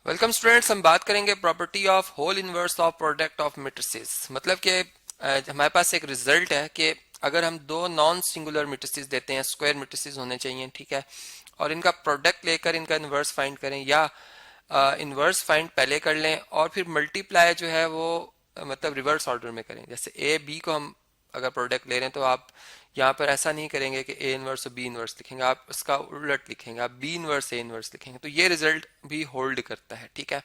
Welcome students, हम बात करेंगे property of whole inverse of product of matrices. मतलब कि हमारे पास एक रिजल्ट है कि अगर हम दो नॉन सिंगुलर मैट्रिसेस देते हैं, स्क्वायर मैट्रिसेस होने चाहिए, ठीक है, और इनका प्रोडक्ट लेकर इनका इनवर्स फाइंड करें, या इनवर्स फाइंड पहले कर लें और फिर मल्टीप्लाई जो है वो मतलब रिवर्स ऑर्डर में करें। जैसे ए बी को हम अगर प्रोडक्ट ले रहे हैं तो आप यहाँ पर ऐसा नहीं करेंगे कि ए इनवर्स और बी इनवर्स लिखेंगे, आप उसका उलट लिखेंगे, आप बी इनवर्स ए इनवर्स लिखेंगे, तो ये रिजल्ट भी होल्ड करता है, ठीक है,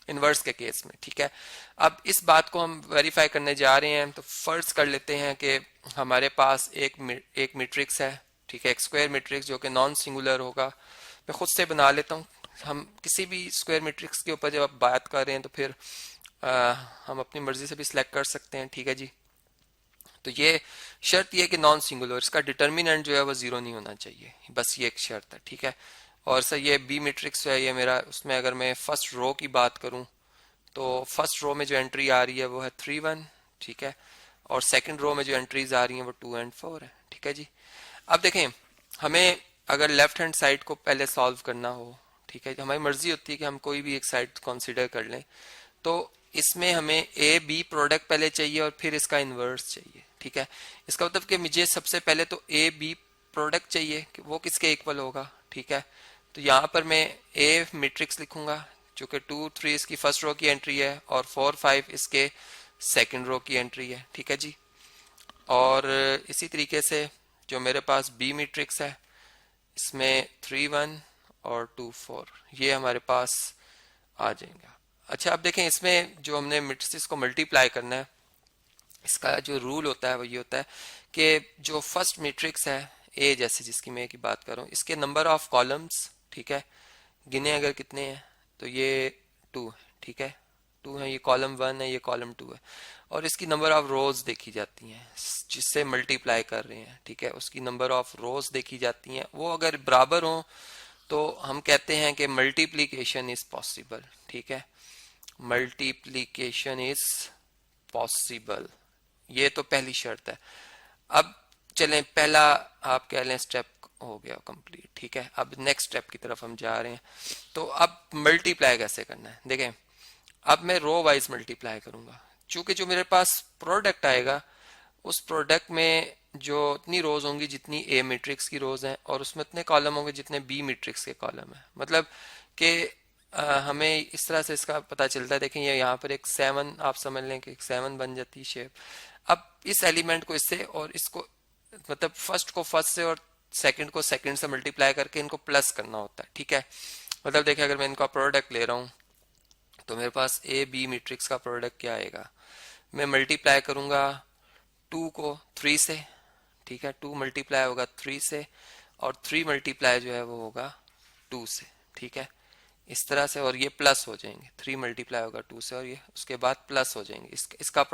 इनवर्स के केस में, ठीक है। अब इस बात को हम वेरीफाई करने जा रहे हैं, तो फर्ज कर लेते हैं कि हमारे पास एक मैट्रिक्स है, ठीक है, एक स्क्वायर मैट्रिक्स जो कि नॉन सिंगुलर होगा। मैं खुद से बना लेता हूँ। हम किसी भी स्क्वायर मैट्रिक्स के ऊपर जब आप बात कर रहे हैं तो फिर हम अपनी मर्जी से भी सिलेक्ट कर सकते हैं, ठीक है जी। तो ये शर्त ये कि नॉन सिंगुलर, इसका डिटर्मिनेंट जो है वो जीरो नहीं होना चाहिए, बस ये एक शर्त है, ठीक है। और सर ये बी मैट्रिक्स है ये मेरा, उसमें अगर मैं फर्स्ट रो की बात करूं तो फर्स्ट रो में जो एंट्री आ रही है वो है 3 1, ठीक है, और सेकंड रो में जो एंट्रीज आ रही हैं वो 2 और 4 है, ठीक है जी। अब देखें, हमें अगर लेफ्ट हैंड साइड को पहले सॉल्व करना हो, ठीक है, हमारी मर्जी होती है कि हम कोई भी एक साइड कंसीडर कर लें, तो इसमें हमें ए बी प्रोडक्ट पहले चाहिए और फिर इसका इनवर्स चाहिए, ठीक है। इसका मतलब कि मुझे सबसे पहले तो ए बी प्रोडक्ट चाहिए कि वो किसके इक्वल होगा, ठीक है। तो यहाँ पर मैं ए मैट्रिक्स लिखूंगा जो कि 2 3 इसकी फर्स्ट रो की एंट्री है और 4 5 इसके सेकंड रो की एंट्री है, ठीक है जी। और इसी तरीके से जो मेरे पास बी मैट्रिक्स है, इसमें 3 1 और 2 4 ये हमारे पास आ जाएंगे। अच्छा, अब देखें, इसमें जो हमने मैट्रिसेस को मल्टीप्लाई करना है, इसका जो रूल होता है वो ये होता है कि जो फर्स्ट मैट्रिक्स है ए, जैसे जिसकी मैं की बात कर रहा हूँ, इसके नंबर ऑफ कॉलम्स, ठीक है, गिने अगर कितने हैं तो ये 2 है, ठीक है, 2 है, ये कॉलम 1 है, ये कॉलम 2 है, और इसकी नंबर ऑफ रोज देखी जाती हैं जिससे मल्टीप्लाई कर रहे हैं, ठीक है, उसकी नंबर ऑफ रोज देखी जाती हैं, वो अगर बराबर हो तो हम कहते हैं कि मल्टीप्लीकेशन इज पॉसिबल, ठीक है, मल्टीप्लीकेशन इज पॉसिबल, ये तो पहली शर्त है। अब चलें, पहला आप कह लें स्टेप हो गया कंप्लीट, ठीक है। अब नेक्स्ट स्टेप की तरफ हम जा रहे हैं। तो अब मल्टीप्लाई कैसे करना है, देखें, अब मैं रो वाइज मल्टीप्लाई करूंगा, चूंकि जो मेरे पास प्रोडक्ट आएगा उस प्रोडक्ट में जो इतनी रोज होंगी जितनी ए मैट्रिक्स की रोज हैं, और उसमें इतने कॉलम होंगे जितने बी मैट्रिक्स के कॉलम है। मतलब कि हमें इस तरह से इसका पता चलता है। देखें, ये यहाँ पर एक 7, आप समझ लें कि एक 7 बन जाती है शेप। अब इस एलिमेंट को इससे और इसको, मतलब फर्स्ट को फर्स्ट से और सेकंड को सेकंड से मल्टीप्लाई करके इनको प्लस करना होता है, ठीक है। मतलब देखिए, अगर मैं इनका प्रोडक्ट ले रहा हूँ तो मेरे पास ए बी मैट्रिक्स का प्रोडक्ट क्या आएगा, मैं मल्टीप्लाई करूंगा 2 को 3 से, ठीक है, 2 मल्टीप्लाई होगा 3 से, और 3 मल्टीप्लाई जो है वो होगा 2 से, ठीक है, इस तरह से, और ये प्लस हो जाएंगे, 3 मल्टीप्लाई होगा 2 से और ये उसके बाद प्लस हो जाएंगे, इसका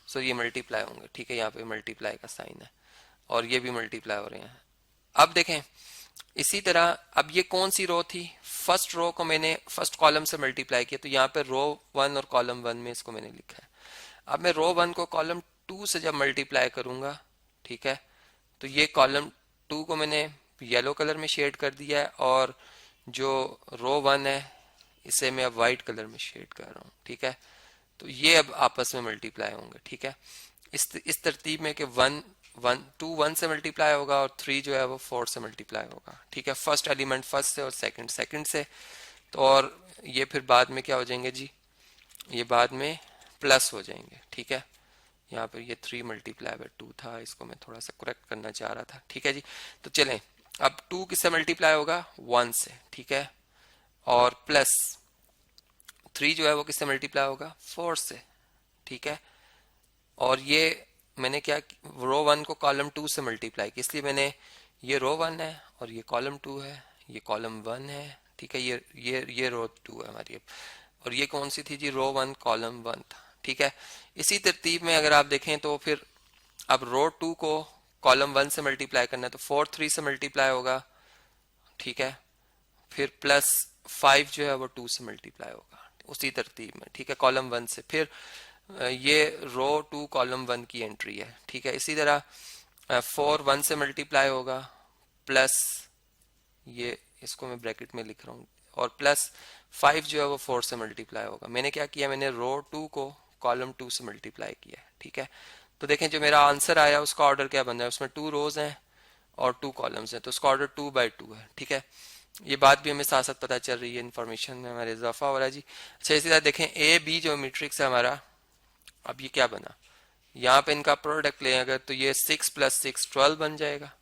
सो ये मल्टीप्लाई होंगे, ठीक है, यहाँ पे मल्टीप्लाई का साइन है और ये भी मल्टीप्लाई हो रहे हैं। अब देखें, इसी तरह अब ये कौन सी रो थी, फर्स्ट रो को मैंने फर्स्ट कॉलम से मल्टीप्लाई किया, तो यहाँ पे रो 1 और कॉलम 1 में इसको मैंने लिखा है। अब मैं रो 1 को कॉलम 2 से जब मल्टीप्लाई करूंगा, ठीक है, तो ये कॉलम 2 को मैंने येलो कलर में शेड कर दिया है, और जो रो 1 है इसे मैं अब वाइट कलर में शेड कर रहा हूँ, ठीक है। तो ये अब आपस में मल्टीप्लाई होंगे, ठीक है, इस तरतीब में कि 2 1 से मल्टीप्लाई होगा और 3 जो है वो 4 से मल्टीप्लाई होगा, ठीक है, फर्स्ट एलिमेंट फर्स्ट से और सेकंड सेकंड से। तो और ये फिर बाद में क्या हो जाएंगे जी, ये बाद में प्लस हो जाएंगे, ठीक है। यहाँ पर ये 3 मल्टीप्लाई बाय 2 था, इसको मैं थोड़ा सा करेक्ट करना चाह रहा था, ठीक है जी। तो चलें, अब 2 किससे मल्टीप्लाई होगा, 1 से, ठीक है, और प्लस 3 जो है वो किससे मल्टीप्लाई होगा, 4 से, ठीक है। और ये मैंने क्या, रो 1 को कॉलम 2 से मल्टीप्लाई किया, इसलिए मैंने, ये रो 1 है और ये कॉलम 2 है, ये कॉलम 1 है, ठीक है, ये रो 2 है हमारी। और ये कौन सी थी जी, रो 1 कॉलम 1 था, ठीक है। इसी तरतीब में अगर आप देखें तो फिर अब रो 2 को कॉलम 1 से मल्टीप्लाई करना है तो 4 3 से मल्टीप्लाई होगा, ठीक है, फिर प्लस 5 जो है वो 2 से मल्टीप्लाई होगा उसी तरतीब में, ठीक है, कॉलम 1 से। फिर ये रो 2 कॉलम 1 की एंट्री है, ठीक है। इसी तरह 4 1 से मल्टीप्लाई होगा, प्लस ये इसको मैं ब्रैकेट में लिख रहा हूँ, और प्लस 5 जो है वो 4 से मल्टीप्लाई होगा। मैंने क्या किया, मैंने रो 2 को कॉलम 2 से मल्टीप्लाई किया है, ठीक है। तो देखें जो मेरा आंसर आया उसका ऑर्डर क्या बन रहा है, उसमें 2 रोज हैं और 2 कॉलम्स हैं, तो उसका ऑर्डर 2/2 है, ठीक है। ये बात भी हमें साथ साथ पता चल रही है, इन्फॉर्मेशन में हमारे इजाफा हो रहा है जी। अच्छा इसी तरह देखें ए बी जो मैट्रिक्स है हमारा, अब ये क्या बना, यहाँ पे इनका प्रोडक्ट लें अगर तो ये 6 + 6 12 बन जाएगा।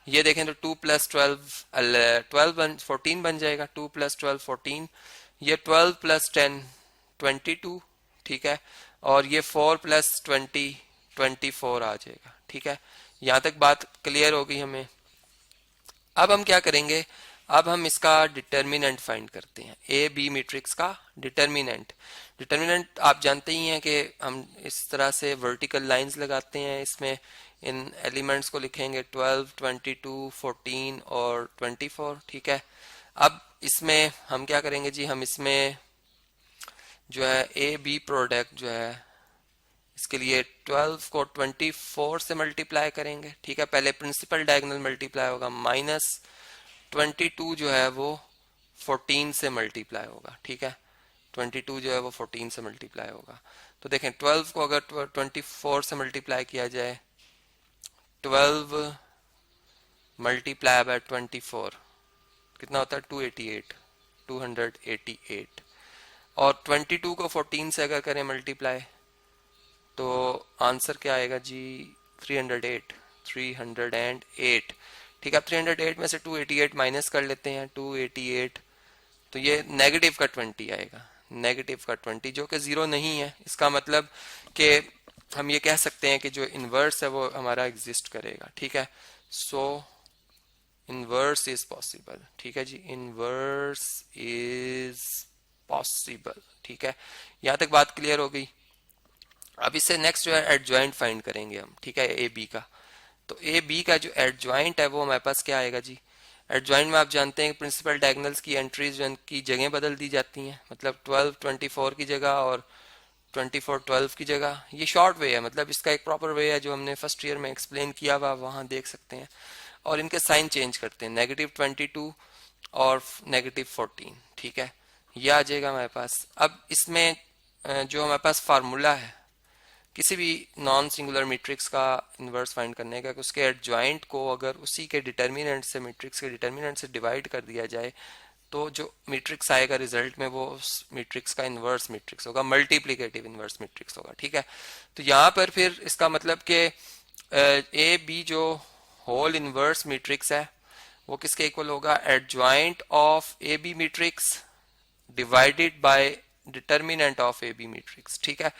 ये देखें तो 2 + 12 14 बन जाएगा, 2 + 12 14, ये 12 + 10 22, ठीक है। और ये 4 + 20 24 आ जाएगा, ठीक है। यहाँ तक बात क्लियर हो गई हमें। अब हम क्या करेंगे, अब हम इसका डिटर्मिनेंट फाइंड करते हैं, ए बी मैट्रिक्स का डिटर्मिनेंट। डिटर्मिनेंट आप जानते ही हैं कि हम इस तरह से वर्टिकल लाइंस लगाते हैं, इसमें इन एलिमेंट्स को लिखेंगे 12 22 14 और 24, ठीक है। अब इसमें हम क्या करेंगे जी, हम इसमें जो है ए बी प्रोडक्ट जो है इसके लिए 12 को 24 से मल्टीप्लाई करेंगे, ठीक है। पहले प्रिंसिपल डायगोनल मल्टीप्लाई होगा, माइनस 22 जो है वो 14 से मल्टीप्लाई होगा, ठीक है। 22 जो है वो 14 से मल्टीप्लाई होगा। तो देखें 12 को अगर 24 से मल्टीप्लाई किया जाए, 12 मल्टीप्लाई बाय 24 कितना होता है, 288, 288। और 22 को 14 से अगर करें मल्टीप्लाई तो आंसर क्या आएगा जी, 308, 308, ठीक है। 308 में से 288 माइनस कर लेते हैं, 288, तो ये नेगेटिव का 20 आएगा, नेगेटिव का 20 जो कि जीरो नहीं है। इसका मतलब कि हम ये कह सकते हैं कि जो इनवर्स है वो हमारा एग्जिस्ट करेगा, ठीक है। सो इनवर्स इज पॉसिबल, ठीक है जी, इनवर्स इज पॉसिबल, ठीक है। यहां तक बात क्लियर हो गई। अब इससे नेक्स्ट जो है एडजॉइंट फाइंड करेंगे हम, ठीक है, ए बी का। तो ए बी का जो एडजॉइंट है वो हमारे पास क्या आएगा जी, एडजॉइंट में आप जानते हैं प्रिंसिपल डायगोनल्स की एंट्रीज जो की जगह बदल दी जाती हैं, मतलब 12 24 की जगह और 24 12 की जगह। ये शॉर्ट वे है, मतलब इसका एक प्रॉपर वे है जो हमने फर्स्ट ईयर में एक्सप्लेन किया हुआ, वहां देख सकते हैं। और इनके साइन चेंज करते हैं, -22 और -14, ठीक है, ये आ जाएगा हमारे पास। अब इसमें जो हमारे पास फार्मूला है किसी भी नॉन सिंगुलर मैट्रिक्स का इन्वर्स फाइंड करने का, कि उसके एडजॉइंट को अगर उसी के डिटर्मिनेंट से, मैट्रिक्स के डिटर्मिनेंट से डिवाइड कर दिया जाए तो जो मैट्रिक्स आएगा रिजल्ट में वो उस मैट्रिक्स का इन्वर्स मैट्रिक्स होगा, मल्टीप्लिकेटिव इन्वर्स मैट्रिक्स होगा, ठीक है। तो यहाँ पर फिर इसका मतलब कि ए बी जो होल इन्वर्स मैट्रिक्स है वो किसके इक्वल होगा, adjoint of A B matrix divided by determinant of A B matrix, ठीक है।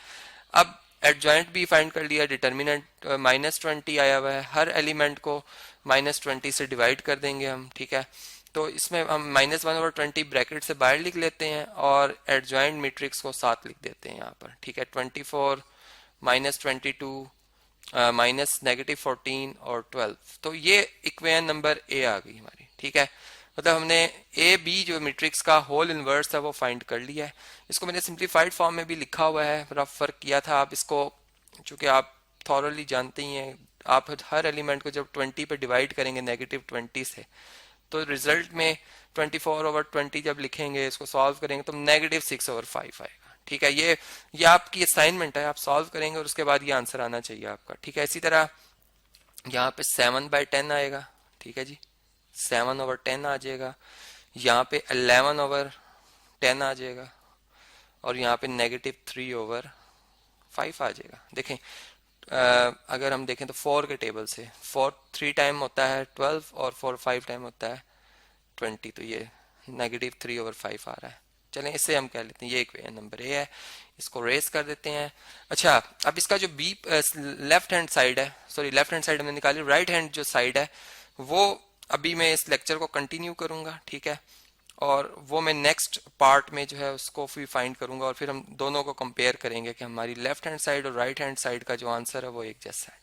अब एडजॉइंट भी फाइंड कर लिया, डिटर्मिनेंट -20 आया हुआ है, हर एलिमेंट को -20 से डिवाइड कर देंगे हम, ठीक है। तो इसमें हम -1/20 ब्रैकेट से बाहर लिख लेते हैं और एडजॉइंट मैट्रिक्स को साथ लिख देते हैं यहाँ पर, ठीक है। 24 -22 -14 और 12, तो ये इक्वेशन नंबर ए आ गई हमारी, ठीक है। मतलब हमने ए बी जो मैट्रिक्स का होल इनवर्स था वो फाइंड कर लिया है। इसको मैंने सिंप्लीफाइड फॉर्म में भी लिखा हुआ है, रफ फर्क किया था। आप इसको चूंकि आप थॉरली जानते ही हैं, आप हर एलिमेंट को जब 20 पे डिवाइड करेंगे -20 से, तो रिजल्ट में 24/20 जब लिखेंगे, इसको सॉल्व करेंगे तो -6/5 आएगा, ठीक है। ये आपकी असाइनमेंट है, आप सॉल्व करेंगे और उसके बाद ये आंसर आना चाहिए आपका, ठीक है। इसी तरह यहाँ पे 7/10 आएगा, ठीक है जी, 7/10 आ जाएगा। यहाँ पे 11/10 आ जाएगा और यहाँ पे -3/5 आ जाएगा। देखें अगर हम देखें तो 4 के टेबल से 4 3 टाइम होता है 12 और 4 5 टाइम होता है 20, तो ये -3/5 आ रहा है। चलें इससे हम कह लेते हैं ये इक्वेशन नंबर ए है, इसको रेस कर देते हैं। अच्छा अब इसका जो बी लेफ्ट हैंड साइड है, सॉरी लेफ्ट हैंड साइड हमने निकाली, राइट हैंड जो साइड है वो अभी मैं इस लेक्चर को कंटिन्यू करूंगा, ठीक है। और वो मैं नेक्स्ट पार्ट में जो है उसको भी फाइंड करूंगा और फिर हम दोनों को कंपेयर करेंगे कि हमारी लेफ्ट हैंड साइड और राइट हैंड साइड का जो आंसर है वो एक जैसा है।